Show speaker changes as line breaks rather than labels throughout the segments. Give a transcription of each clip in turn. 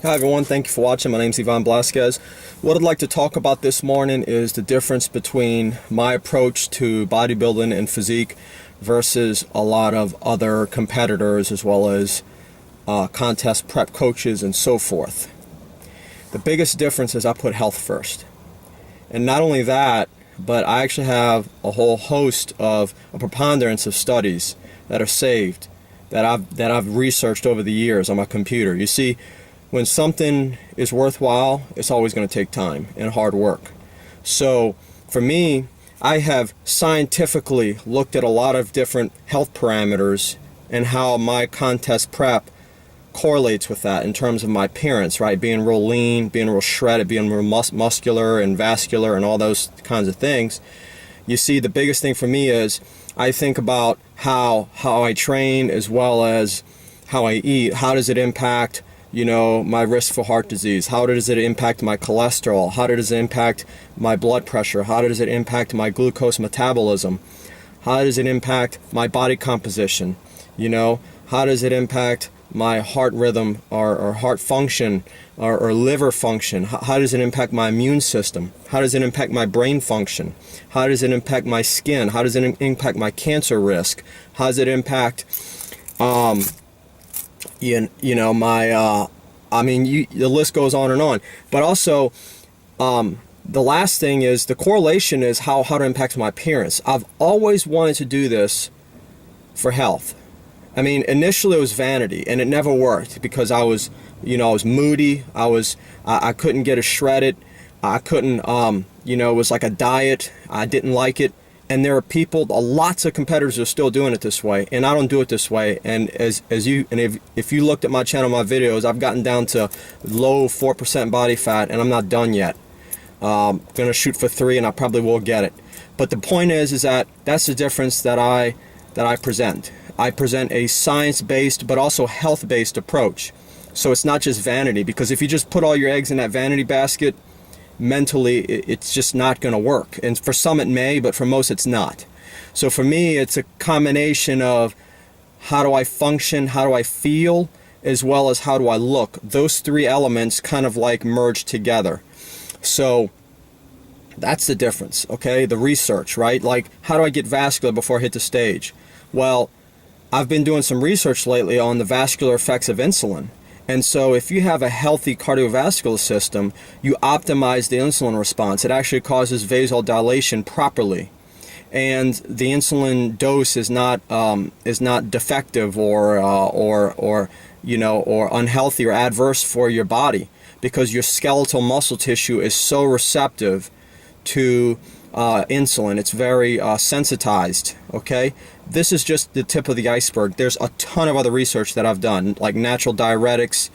Hi everyone, thank you for watching. My name's Blazquez. What I'd like to talk about this morning is the difference between my approach to bodybuilding and physique versus a lot of other competitors as well as contest prep coaches and so forth. The biggest difference is I put health first. And not only that, but I actually have a whole host of a preponderance of studies that are saved that I've researched over the years on my computer. You see, when something is worthwhile, it's always going to take time and hard work. So for me, I have scientifically looked at a lot of different health parameters and how my contest prep correlates with that in terms of my appearance, right? Being real lean, being real shredded, being real muscular and vascular and all those kinds of things. You see, the biggest thing for me is I think about how I train as well as how I eat. How does it impact my risk for heart disease? How does it impact my cholesterol? How does it impact my blood pressure? How does it impact my glucose metabolism? How does it impact my body composition? How does it impact my heart rhythm or heart function or liver function? How does it impact my immune system? How does it impact my brain function? How does it impact my skin? How does it impact my cancer risk? How does it impact the list goes on and on. But also, the last thing is the correlation is how it impacts my appearance. I've always wanted to do this for health. Initially it was vanity, and it never worked because I was moody. I couldn't get as shredded. I couldn't, it was like a diet. I didn't like it. And there are lots of competitors are still doing it this way, and I don't do it this way. And if you looked at my channel, my videos, I've gotten down to low 4% body fat, and I'm not done yet. Gonna shoot for 3, and I probably will get it. But the point is that that's the difference that I present. I present a science-based but also health-based approach. So it's not just vanity, because if you just put all your eggs in that vanity basket, mentally it's just not going to work. And for some it may, but for most it's not. So for me, it's a combination of how do I function, how do I feel, as well as how do I look. Those three elements kind of like merge together. So that's the difference, okay? The research, right? Like, how do I get vascular before I hit the stage? Well, I've been doing some research lately on the vascular effects of insulin. And so if you have a healthy cardiovascular system, you optimize the insulin response. It actually causes vasodilation properly. And the insulin dose is not defective or unhealthy or adverse for your body, because your skeletal muscle tissue is so receptive to insulin. It's very sensitized, okay? This is just the tip of the iceberg. There's a ton of other research that I've done, like natural diuretics,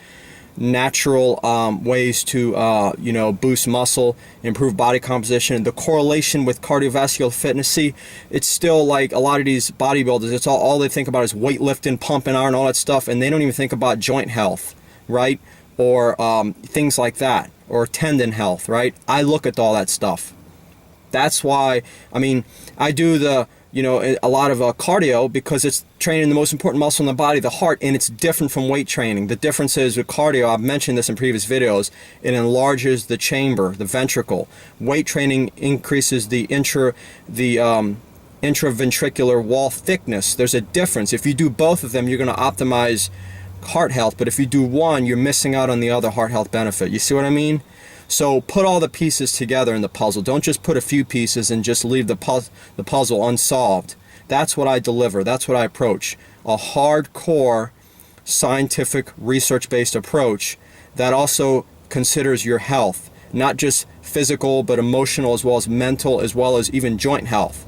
natural ways to boost muscle, improve body composition. The correlation with cardiovascular fitness, see, it's still like a lot of these bodybuilders, it's all they think about is weightlifting, pumping iron, all that stuff, and they don't even think about joint health, right? Or things like that, or tendon health, right? I look at all that stuff. That's why, I do a lot of cardio, because it's training the most important muscle in the body, the heart, and it's different from weight training. The difference is with cardio, I've mentioned this in previous videos, it enlarges the chamber, the ventricle. Weight training increases the intraventricular wall thickness. There's a difference. If you do both of them, you're going to optimize heart health, but if you do one, you're missing out on the other heart health benefit. You see what I mean? So put all the pieces together in the puzzle. Don't just put a few pieces and just leave the puzzle unsolved. That's what I deliver. That's what I approach. A hardcore, scientific, research-based approach that also considers your health, not just physical, but emotional, as well as mental, as well as even joint health.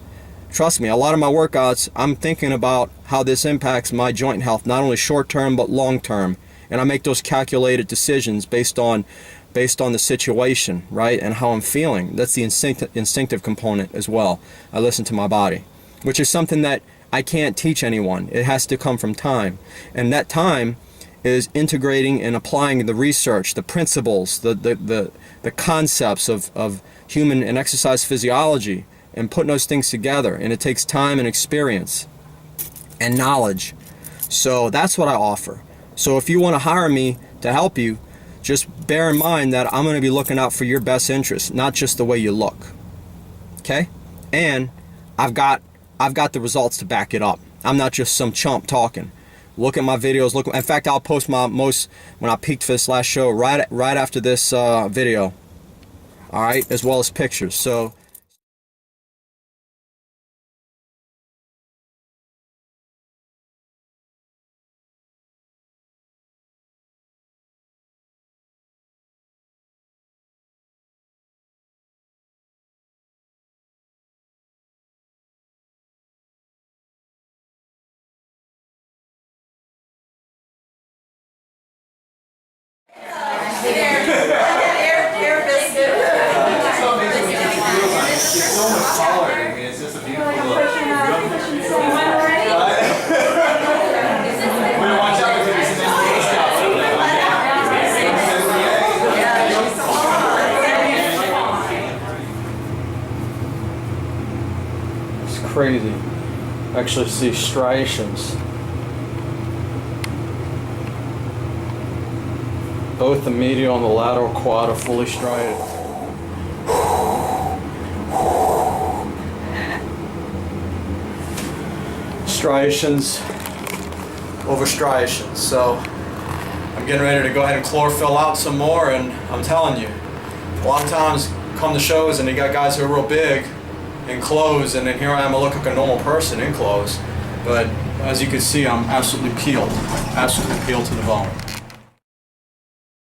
Trust me, a lot of my workouts, I'm thinking about how this impacts my joint health, not only short-term, but long-term. And I make those calculated decisions based on the situation, right, and how I'm feeling. That's the instinctive component as well. I listen to my body, which is something that I can't teach anyone. It has to come from time. And that time is integrating and applying the research, the principles, the concepts of human and exercise physiology, and putting those things together. And it takes time and experience and knowledge. So that's what I offer. So if you want to hire me to help you, just bear in mind that I'm going to be looking out for your best interest, not just the way you look. Okay? And I've got the results to back it up. I'm not just some chump talking. Look at my videos. Look. In fact, I'll post my most when I peaked for this last show right after this video. All right, as well as pictures. So. Crazy. Actually see striations. Both the medial and the lateral quad are fully striated. Striations over striations. So I'm getting ready to go ahead and chlorophyll out some more, and I'm telling you, a lot of times come to shows and you got guys who are real big in clothes, and then here I am, I look like a normal person in clothes, but as you can see, I'm absolutely peeled to the bone.